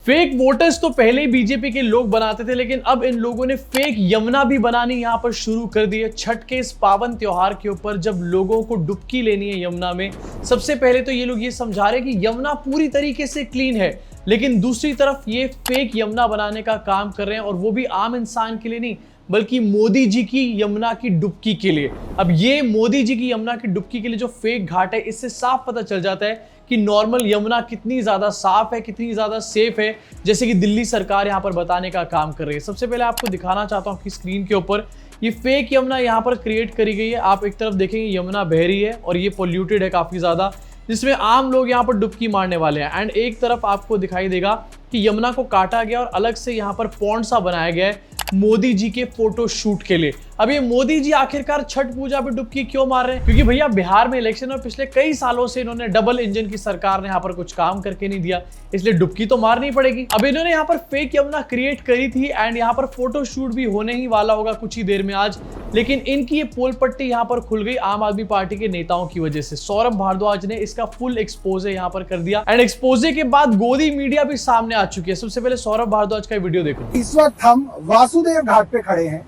Fake voters तो पहले ही BJP के लोग बनाते थे, लेकिन अब इन लोगों ने फेक यमुना भी बनानी यहां पर शुरू कर दी है। छठ के इस पावन त्योहार के ऊपर जब लोगों को डुबकी लेनी है यमुना में, सबसे पहले तो ये लोग ये समझा रहे हैं कि यमुना पूरी तरीके से क्लीन है, लेकिन दूसरी तरफ ये फेक यमुना बनाने का काम कर रहे हैं, और वो भी आम इंसान के लिए नहीं बल्कि मोदी जी की यमुना की डुबकी के लिए। अब ये मोदी जी की यमुना की डुबकी के लिए जो फेक घाट है, इससे साफ पता चल जाता है कि नॉर्मल यमुना कितनी ज्यादा साफ है, कितनी ज्यादा सेफ है, जैसे कि दिल्ली सरकार यहां पर बताने का काम कर रही है। सबसे पहले आपको दिखाना चाहता हूं कि स्क्रीन के ऊपर ये फेक यमुना यहां पर क्रिएट करी गई है। आप एक तरफ देखेंगे यमुना बह रही है और ये पोल्यूटेड है काफी ज्यादा, जिसमें आम लोग यहाँ पर डुबकी मारने वाले हैं। एंड एक तरफ आपको दिखाई देगा कि यमुना को काटा गया और अलग से यहाँ पर पॉन्ड सा बनाया गया है मोदी जी के फोटो शूट के लिए। अब ये मोदी जी आखिरकार छठ पूजा पे डुबकी क्यों मार रहे हैं? क्योंकि भैया बिहार में इलेक्शन और पिछले कई सालों से इन्होंने डबल इंजन की सरकार ने यहाँ पर कुछ काम करके नहीं दिया, इसलिए डुबकी तो मारनी पड़ेगी। अब इन्होंने यहाँ पर फेक यमुना क्रिएट करी थी एंड यहाँ पर फोटो शूट भी होने ही वाला होगा कुछ ही देर में आज, लेकिन इनकी ये पोल पट्टी यहाँ पर खुल गई आम आदमी पार्टी के नेताओं की वजह से। सौरभ भारद्वाज ने इसका फुल एक्सपोजे यहाँ पर कर दिया एंड एक्सपोजे के बाद गोदी मीडिया भी सामने आ चुकी है। सबसे पहले सौरभ भारद्वाज का वीडियो देखो। इस वक्त हम वासुदेव घाट पे खड़े हैं,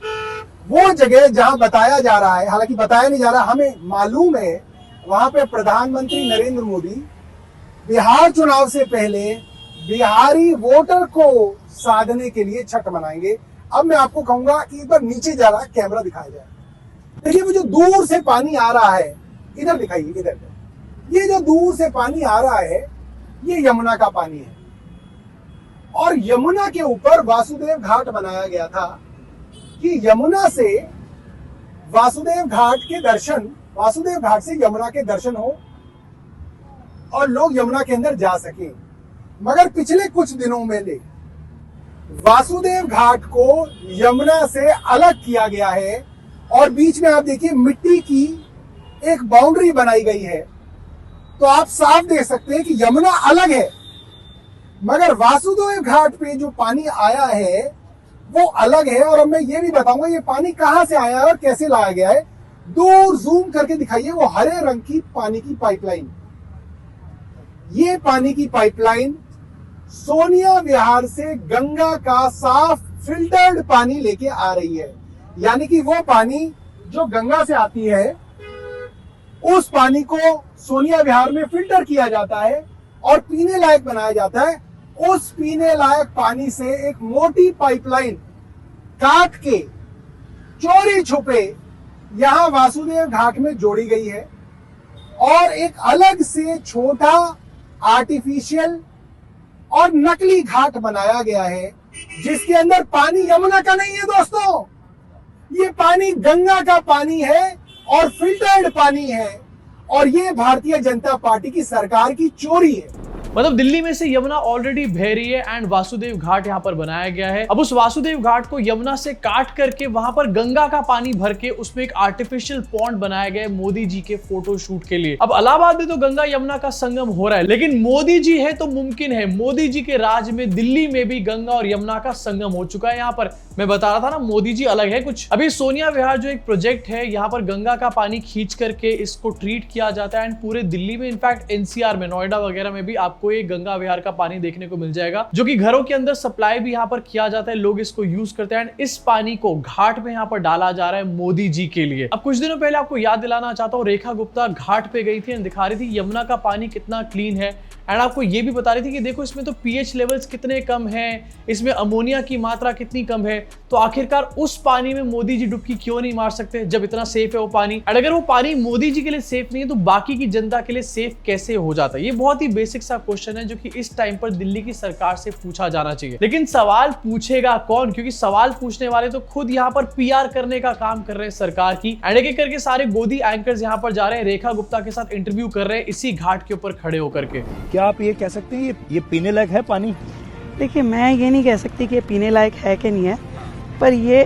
वो जगह जहां बताया जा रहा है, हालांकि बताया नहीं जा रहा, हमें मालूम है वहां पे प्रधानमंत्री नरेंद्र मोदी बिहार चुनाव से पहले बिहारी वोटर को साधने के लिए छठ मनाएंगे। अब मैं आपको कहूंगा कि एक बार नीचे जा रहा कैमरा दिखाया जाए। देखिए वो जो दूर से पानी आ रहा है, इधर दिखाइए, इधर ये जो दूर से पानी आ रहा है ये यमुना का पानी है, और यमुना के ऊपर वासुदेव घाट बनाया गया था कि यमुना से वासुदेव घाट के दर्शन, वासुदेव घाट से यमुना के दर्शन हो और लोग यमुना के अंदर जा सके। मगर पिछले कुछ दिनों में ले वासुदेव घाट को यमुना से अलग किया गया है और बीच में आप देखिए मिट्टी की एक बाउंड्री बनाई गई है, तो आप साफ देख सकते हैं कि यमुना अलग है, मगर वासुदेव घाट पे जो पानी आया है वो अलग है। और अब मैं ये भी बताऊंगा ये पानी कहां से आया है और कैसे लाया गया है। दूर जूम करके दिखाइए वो हरे रंग की पानी की पाइपलाइन, ये पानी की पाइपलाइन सोनिया विहार से गंगा का साफ फिल्टर्ड पानी लेके आ रही है, यानी कि वो पानी जो गंगा से आती है उस पानी को सोनिया विहार में फिल्टर किया जाता है और पीने लायक बनाया जाता है। उस पीने लायक पानी से एक मोटी पाइपलाइन काट के चोरी छुपे यहां वासुदेव घाट में जोड़ी गई है और एक अलग से छोटा आर्टिफिशियल और नकली घाट बनाया गया है, जिसके अंदर पानी यमुना का नहीं है दोस्तों, ये पानी गंगा का पानी है और फिल्टर्ड पानी है, और ये भारतीय जनता पार्टी की सरकार की चोरी है। मतलब दिल्ली में से यमुना ऑलरेडी बह रही है एंड वासुदेव घाट यहाँ पर बनाया गया है। अब उस वासुदेव घाट को यमुना से काट करके वहां पर गंगा का पानी भर के उसमें एक आर्टिफिशियल पॉन्ड बनाया गया है मोदी जी के फोटो शूट के लिए। अब इलाहाबाद में तो गंगा यमुना का संगम हो रहा है, लेकिन मोदी जी है तो मुमकिन है, मोदी जी के राज में दिल्ली में भी गंगा और यमुना का संगम हो चुका है। यहाँ पर मैं बता रहा था ना मोदी जी अलग है कुछ। अभी सोनिया विहार जो एक प्रोजेक्ट है, यहाँ पर गंगा का पानी खींच करके इसको ट्रीट किया जाता है एंड पूरे दिल्ली में, इनफैक्ट एनसीआर में, नोएडा वगैरह में भी आपको एक गंगा विहार का पानी देखने को मिल जाएगा, जो कि घरों के अंदर सप्लाई भी यहाँ पर किया जाता है, लोग इसको यूज करते हैं एंड इस पानी को घाट में यहाँ पर डाला जा रहा है मोदी जी के लिए। अब कुछ दिनों पहले आपको याद दिलाना चाहता हूँ, रेखा गुप्ता घाट पे गई थी एंड दिखा रही थी यमुना का पानी कितना क्लीन है एंड आपको ये भी बता रही थी कि देखो इसमें तो पीएच लेवल्स कितने कम हैं, इसमें अमोनिया की मात्रा कितनी कम है। तो आखिरकार उस पानी में मोदी जी डुबकी क्यों नहीं मार सकते जब इतना सेफ है वो पानी? और अगर वो पानी मोदी जी के लिए सेफ नहीं है तो बाकी की जनता के लिए सेफ कैसे हो जाता है? ये बहुत ही बेसिक सा क्वेश्चन है जो कि इस टाइम पर दिल्ली की सरकार से पूछा जाना चाहिए। लेकिन सवाल पूछेगा कौन? क्योंकि सवाल पूछने वाले तो खुद यहाँ पर पीआर करने का काम कर रहे हैं सरकार की। एंड एक करके सारे गोदी एंकर्स यहाँ पर जा रहे हैं, रेखा गुप्ता के साथ इंटरव्यू कर रहे हैं इसी घाट के ऊपर खड़े होकर के। क्या आप ये कह सकते हैं ये पीने लायक है पानी? देखिए मैं ये नहीं कह सकती कि ये पीने लायक है कि नहीं है, पर ये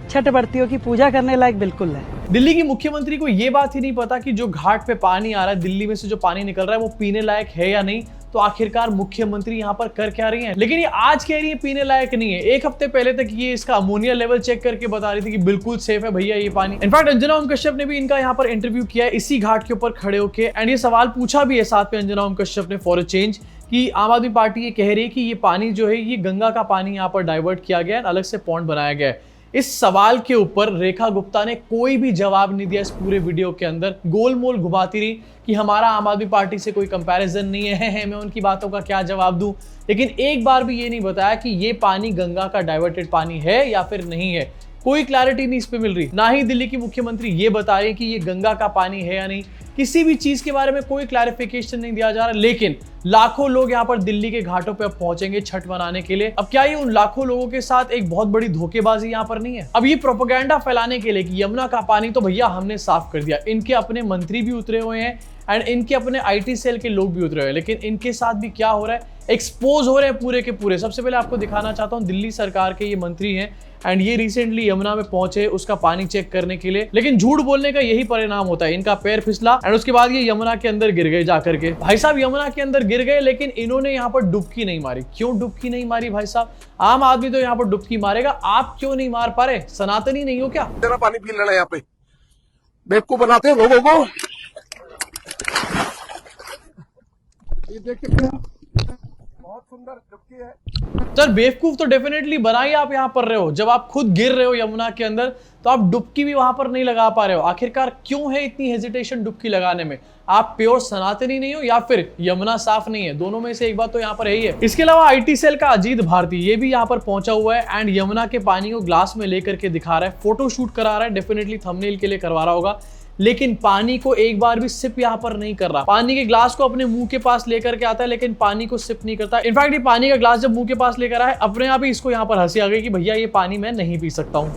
छठ व्रतियों की पूजा करने लायक बिल्कुल है। दिल्ली की मुख्यमंत्री को ये बात ही नहीं पता कि जो घाट पे पानी आ रहा है, दिल्ली में से जो पानी निकल रहा है वो पीने लायक है या नहीं। तो आखिरकार मुख्यमंत्री यहाँ पर कर क्या रही हैं? लेकिन ये आज कह रही है पीने लायक नहीं है। एक हफ्ते पहले तक ये इसका अमोनिया लेवल चेक करके बता रही थी कि बिल्कुल सेफ है भैया ये पानी। इनफैक्ट अंजना ओम कश्यप ने भी इनका यहाँ पर इंटरव्यू किया है इसी घाट के ऊपर खड़े होकर एंड ये सवाल पूछा भी है साथ में अंजना ओम कश्यप ने फॉर अ चेंज कि आम आदमी पार्टी ये कह रही है कि ये पानी जो है ये गंगा का पानी यहाँ पर डाइवर्ट किया गया है, अलग से पॉन्ड बनाया गया है। इस सवाल के ऊपर रेखा गुप्ता ने कोई भी जवाब नहीं दिया इस पूरे वीडियो के अंदर, गोलमोल घुमाती रही कि हमारा आम आदमी पार्टी से कोई कंपैरिजन नहीं है, मैं उनकी बातों का क्या जवाब दूं। लेकिन एक बार भी ये नहीं बताया कि ये पानी गंगा का डाइवर्टेड पानी है या फिर नहीं है। कोई क्लैरिटी नहीं इस पे मिल रही। ना ही दिल्ली की मुख्यमंत्री ये बता रहे कि ये गंगा का पानी है या नहीं, किसी भी चीज के बारे में कोई क्लैरिफिकेशन नहीं दिया जा रहा। लेकिन लाखों लोग यहाँ पर दिल्ली के घाटों पे अब पहुंचेंगे छठ मनाने के लिए। अब क्या ये उन लाखों लोगों के साथ एक बहुत बड़ी धोखेबाजी यहाँ पर नहीं है? अब ये प्रोपेगेंडा फैलाने के लिए कि यमुना का पानी तो भैया हमने साफ कर दिया, इनके अपने मंत्री भी उतरे हुए हैं एंड इनके अपने आईटी सेल के लोग भी उतरे हुए हैं। लेकिन इनके साथ भी क्या हो रहा है, एक्सपोज हो रहे हैं पूरे के पूरे। सबसे पहले आपको दिखाना चाहता हूँ, दिल्ली सरकार के ये मंत्री हैं एंड ये रिसेंटली यमुना में पहुंचे उसका पानी चेक करने के लिए। लेकिन झूठ बोलने का यही परिणाम होता है, इनका पैर फिसला एंड उसके बाद ये यमुना के अंदर गिर गए जाकर के। भाई साहब यमुना के अंदर गिर गए, लेकिन इन्होंने यहाँ पर डुबकी नहीं मारी। क्यों डुबकी नहीं मारी भाई साहब? आम आदमी तो यहाँ पर डुबकी मारेगा, आप क्यों नहीं मार पा रहे? सनातनी नहीं हो क्या? तेरा पानी पी लेना, यहाँ पे बेवकूफ बनाते हैं लोगों को। ये देख सकते हैं, बहुत सुंदर डुबकी है। सर बेवकूफ तो डेफिनेटली बना ही आप यहाँ पर रहे हो। जब आप खुद गिर रहे हो यमुना के अंदर तो आप डुबकी भी वहां पर नहीं लगा पा रहे हो। आखिरकार क्यों है इतनी हेजिटेशन डुबकी लगाने में? आप प्योर सनातनी नहीं हो या फिर यमुना साफ नहीं है? दोनों में से एक बात तो यहाँ पर है ही है। इसके अलावा आईटी सेल का अजीत भारती ये भी यहाँ पर पहुंचा हुआ है एंड यमुना के पानी को ग्लास में लेकर के दिखा रहा है, फोटो शूट करा रहा है, डेफिनेटली थंबनेल के लिए करवा रहा होगा। लेकिन पानी को एक बार भी सिप यहाँ पर नहीं कर रहा। पानी के ग्लास को अपने मुंह के पास लेकर के आता है लेकिन पानी को सिप नहीं करता। इनफैक्ट ये पानी का ग्लास जब मुंह के पास लेकर आए, अपने आप ही इसको यहाँ पर हंसी आ गई कि भैया ये पानी मैं नहीं पी सकता हूँ।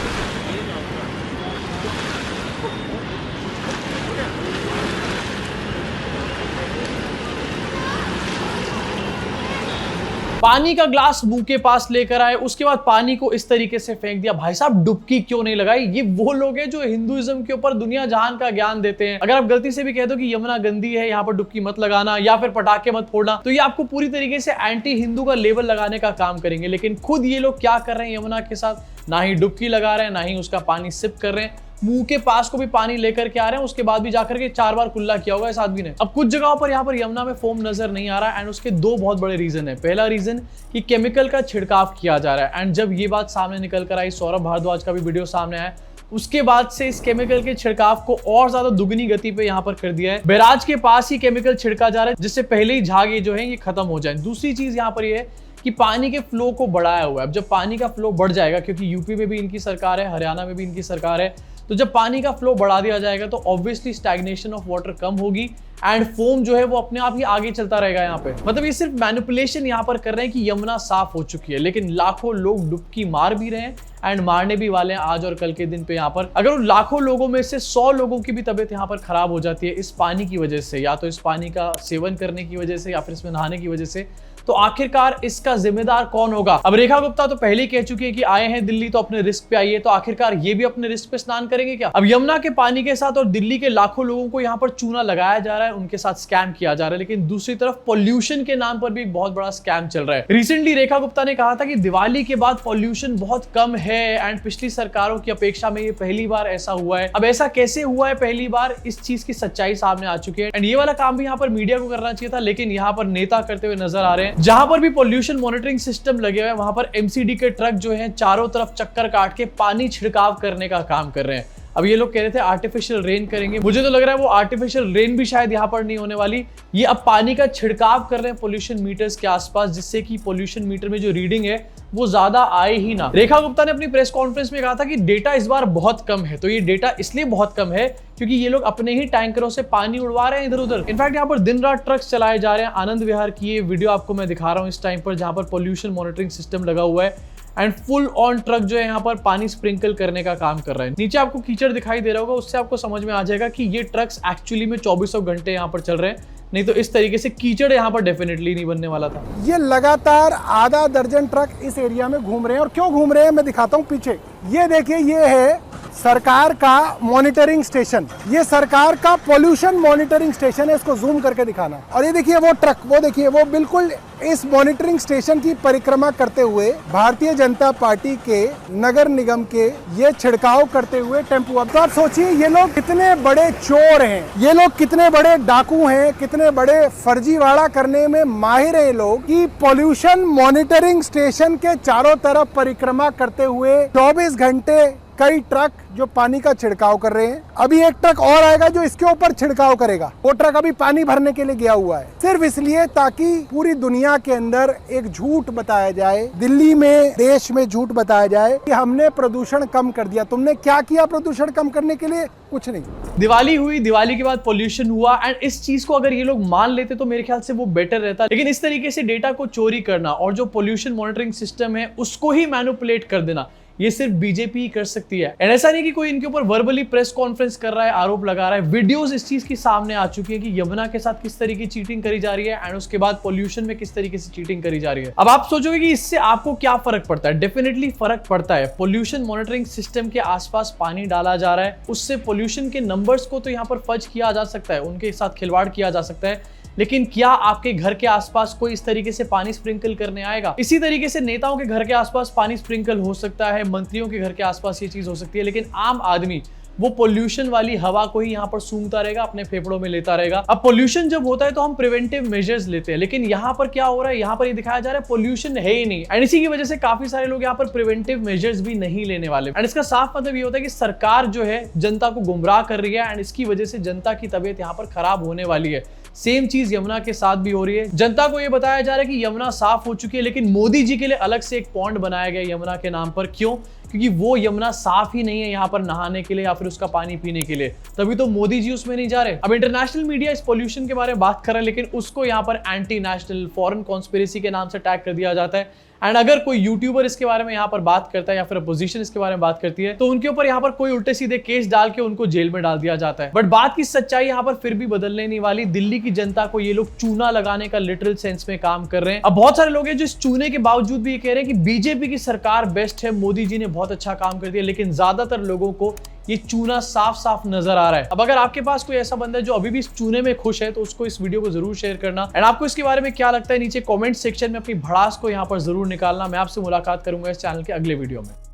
पानी का ग्लास मुंह के पास लेकर आए, उसके बाद पानी को इस तरीके से फेंक दिया। भाई साहब डुबकी क्यों नहीं लगाई? ये वो लोग हैं जो हिंदुइज्म के ऊपर दुनिया जहान का ज्ञान देते हैं। अगर आप गलती से भी कह दो कि यमुना गंदी है, यहाँ पर डुबकी मत लगाना या फिर पटाखे मत फोड़ना, तो ये आपको पूरी तरीके से एंटी हिंदू का लेबल लगाने का काम करेंगे। लेकिन खुद ये लोग क्या कर रहे हैं यमुना के साथ? ना ही डुबकी लगा रहे हैं, ना ही उसका पानी सिप कर रहे हैं, मुंह के पास को भी पानी लेकर के आ रहे हैं। उसके बाद भी जाकर के 4 बार कुल्ला किया होगा इस आदमी ने। अब कुछ जगहों पर यहाँ पर यमुना में फोम नजर नहीं आ रहा एंड उसके 2 बहुत बड़े रीजन है। पहला रीजन कि केमिकल का छिड़काव किया जा रहा है एंड जब ये बात सामने निकल कर आई, सौरभ भारद्वाज का भी वीडियो सामने आया, उसके बाद से इस केमिकल के छिड़काव को और ज्यादा दुगनी गति पे यहाँ पर कर दिया है। बैराज के पास ही केमिकल छिड़का जा रहा है जिससे पहले ही झाग ये जो है ये खत्म हो जाए। दूसरी चीज यहाँ पर ये है कि पानी के फ्लो को बढ़ाया हुआ है। अब जब पानी का फ्लो बढ़ जाएगा, क्योंकि यूपी में भी इनकी सरकार है, हरियाणा में भी इनकी सरकार है, तो जब पानी का फ्लो बढ़ा दिया जाएगा तो ऑब्वियसली स्टैग्नेशन ऑफ वाटर कम होगी एंड फोम जो है वो अपने आप ही आगे चलता रहेगा यहाँ पे। मतलब ये सिर्फ मैनिपुलेशन यहाँ पर कर रहे हैं कि यमुना साफ हो चुकी है, लेकिन लाखों लोग डुबकी मार भी रहे हैं एंड मारने भी वाले हैं आज और कल के दिन पे यहाँ पर। अगर उन लाखों लोगों में से 100 लोगों की भी तबीयत यहाँ पर खराब हो जाती है इस पानी की वजह से, या तो इस पानी का सेवन करने की वजह से या फिर इसमें नहाने की वजह से, तो आखिरकार इसका जिम्मेदार कौन होगा? अब रेखा गुप्ता तो पहले ही कह चुकी है कि आए हैं दिल्ली तो अपने रिस्क पे आइए, तो आखिरकार ये भी अपने रिस्क पे स्नान करेंगे क्या? अब यमुना के पानी के साथ और दिल्ली के लाखों लोगों को यहाँ पर चूना लगाया जा रहा है, उनके साथ स्कैम किया जा रहा है, लेकिन दूसरी तरफ पॉल्यूशन के नाम पर भी एक बहुत बड़ा स्कैम चल रहा है। रिसेंटली रेखा गुप्ता ने कहा था कि दिवाली के बाद पॉल्यूशन बहुत कम है एंड पिछली सरकारों की अपेक्षा में ये पहली बार ऐसा हुआ है। अब ऐसा कैसे हुआ है पहली बार? इस चीज की सच्चाई सामने आ चुकी है एंड ये वाला काम भी यहाँ पर मीडिया को करना चाहिए था, लेकिन यहाँ पर नेता करते हुए नजर आ रहे हैं। जहां पर भी पॉल्यूशन मॉनिटरिंग सिस्टम लगे हुए हैं वहां पर एमसीडी के ट्रक जो हैं चारों तरफ चक्कर काट के पानी छिड़काव करने का काम कर रहे हैं। अब ये लोग कह रहे थे आर्टिफिशियल रेन करेंगे, मुझे तो लग रहा है वो आर्टिफिशियल रेन भी शायद यहाँ पर नहीं होने वाली। ये अब पानी का छिड़काव कर रहे हैं पॉल्यूशन मीटर्स के आसपास, जिससे कि पॉल्यूशन मीटर में जो रीडिंग है वो ज्यादा आए ही ना। रेखा गुप्ता ने अपनी प्रेस कॉन्फ्रेंस में कहा था कि डेटा इस बार बहुत कम है, तो ये डेटा इसलिए बहुत कम है क्योंकि ये लोग अपने ही टैंकरों से पानी उड़वा रहे हैं इधर उधर। इनफैक्ट यहाँ पर दिन रात ट्रक्स चलाए जा रहे हैं। आनंद विहार की ये वीडियो आपको मैं दिखा रहा हूँ इस टाइम पर, जहां पर पॉल्यूशन मॉनिटरिंग सिस्टम लगा हुआ है एंड फुल ऑन ट्रक जो है यहाँ पर पानी स्प्रिंकल करने का काम कर रहा है। नीचे आपको कीचड़ दिखाई दे रहा होगा, उससे आपको समझ में आ जाएगा कि ये ट्रक्स एक्चुअली में 24 घंटे यहाँ पर चल रहे हैं, नहीं तो इस तरीके से कीचड़ यहाँ पर डेफिनेटली नहीं बनने वाला था। ये लगातार आधा दर्जन ट्रक इस एरिया में घूम रहे हैं और क्यों घूम रहे हैं मैं दिखाता हूँ। पीछे ये देखिए, ये है सरकार का मॉनिटरिंग स्टेशन, ये सरकार का पोल्यूशन मॉनिटरिंग स्टेशन है, इसको जूम करके दिखाना। और ये देखिए वो ट्रक, वो देखिए वो बिल्कुल इस मॉनिटरिंग स्टेशन की परिक्रमा करते हुए भारतीय जनता पार्टी के नगर निगम के ये छिड़काव करते हुए टेम्पो। अब तो आप सोचिए ये लोग कितने बड़े चोर हैं, ये लोग कितने बड़े डाकू हैं, कितने बड़े फर्जीवाड़ा करने में माहिर हैं लोग, कि पोल्यूशन मॉनिटरिंग स्टेशन के चारों तरफ परिक्रमा करते हुए 24 घंटे कई ट्रक जो पानी का छिड़काव कर रहे हैं। अभी एक ट्रक और आएगा जो इसके ऊपर छिड़काव करेगा। वो ट्रक अभी पानी भरने के लिए गया हुआ है, सिर्फ इसलिए ताकि पूरी दुनिया के अंदर एक झूठ बताया जाए, दिल्ली में, देश में झूठ बताया जाए कि हमने प्रदूषण कम कर दिया। तुमने क्या किया प्रदूषण कम करने के लिए? कुछ नहीं। दिवाली हुई, दिवाली के बाद पोल्यूशन हुआ, एंड इस चीज को अगर ये लोग मान लेते तो मेरे ख्याल से वो बेटर रहता। लेकिन इस तरीके से डेटा को चोरी करना और जो पोल्यूशन मॉनिटरिंग सिस्टम है उसको ही मैनिपुलेट कर देना, ये सिर्फ बीजेपी ही कर सकती है। एंड ऐसा नहीं कि कोई इनके ऊपर वर्बली प्रेस कॉन्फ्रेंस कर रहा है, आरोप लगा रहा है, वीडियोस इस चीज की सामने आ चुकी है कि यमुना के साथ किस तरीके की चीटिंग करी जा रही है एंड उसके बाद पोल्यूशन में किस तरीके से चीटिंग करी जा रही है। अब आप सोचोगे कि इससे आपको क्या फर्क पड़ता है? डेफिनेटली फर्क पड़ता है। पोल्यूशन मॉनिटरिंग सिस्टम के आसपास पानी डाला जा रहा है, उससे पोल्यूशन के नंबर्स को तो यहाँ पर फर्ज किया जा सकता है, उनके साथ खिलवाड़ किया जा सकता है, लेकिन क्या आपके घर के आसपास कोई इस तरीके से पानी स्प्रिंकल करने आएगा? इसी तरीके से नेताओं के घर के आसपास पानी स्प्रिंकल हो सकता है, मंत्रियों के घर के आसपास ये चीज हो सकती है, लेकिन आम आदमी वो पोल्यूशन वाली हवा को ही यहाँ पर सूंघता रहेगा, अपने फेफड़ों में लेता रहेगा। अब पोल्यूशन जब होता है तो हम प्रिवेंटिव मेजर्स लेते हैं, लेकिन यहाँ पर क्या हो रहा है, यहाँ पर ये दिखाया जा रहा है पोल्यूशन है ही नहीं, एंड इसी की वजह से काफी सारे लोग यहाँ पर प्रिवेंटिव मेजर्स भी नहीं लेने वाले। एंड इसका साफ मतलब ये होता है कि सरकार जो है जनता को गुमराह कर रही है, एंड इसकी वजह से जनता की तबीयत यहाँ पर खराब होने वाली है। सेम चीज यमुना के साथ भी हो रही है। जनता को यह बताया जा रहा है कि यमुना साफ हो चुकी है, लेकिन मोदी जी के लिए अलग से एक पॉन्ड बनाया गया यमुना के नाम पर। क्यों? क्योंकि वो यमुना साफ ही नहीं है यहाँ पर नहाने के लिए या फिर उसका पानी पीने के लिए, तभी तो मोदी जी उसमें नहीं जा रहे। अब इंटरनेशनल मीडिया इस पोल्यूशन के बारे में बात कर रहा है, लेकिन उसको यहाँ पर एंटी नेशनल, फॉरेन कॉन्स्पिरेसी के नाम से टैग कर दिया जाता है। एंड अगर कोई यूट्यूबर इसके बारे में यहाँ पर बात करता है या फिर अपोजिशन इसके बारे में बात करती है तो उनके ऊपर यहाँ पर कोई उल्टे सीधे केस डाल के उनको जेल में डाल दिया जाता है। बट बात की सच्चाई यहाँ पर फिर भी बदलने नहीं वाली। दिल्ली की जनता को ये लोग चूना लगाने का लिटरल सेंस में काम कर रहे हैं। अब बहुत सारे लोग हैं जो इस चूने के बावजूद भी ये कह रहे हैं कि बीजेपी की सरकार बेस्ट है, मोदी जी ने बहुत अच्छा काम कर दिया, लेकिन ज्यादातर लोगों को ये चूना साफ साफ नजर आ रहा है। अब अगर आपके पास कोई ऐसा बंदा है जो अभी भी इस चूने में खुश है तो उसको इस वीडियो को जरूर शेयर करना। एंड आपको इसके बारे में क्या लगता है नीचे कमेंट सेक्शन में अपनी भड़ास को यहाँ पर जरूर निकालना। मैं आपसे मुलाकात करूंगा इस चैनल के अगले वीडियो में।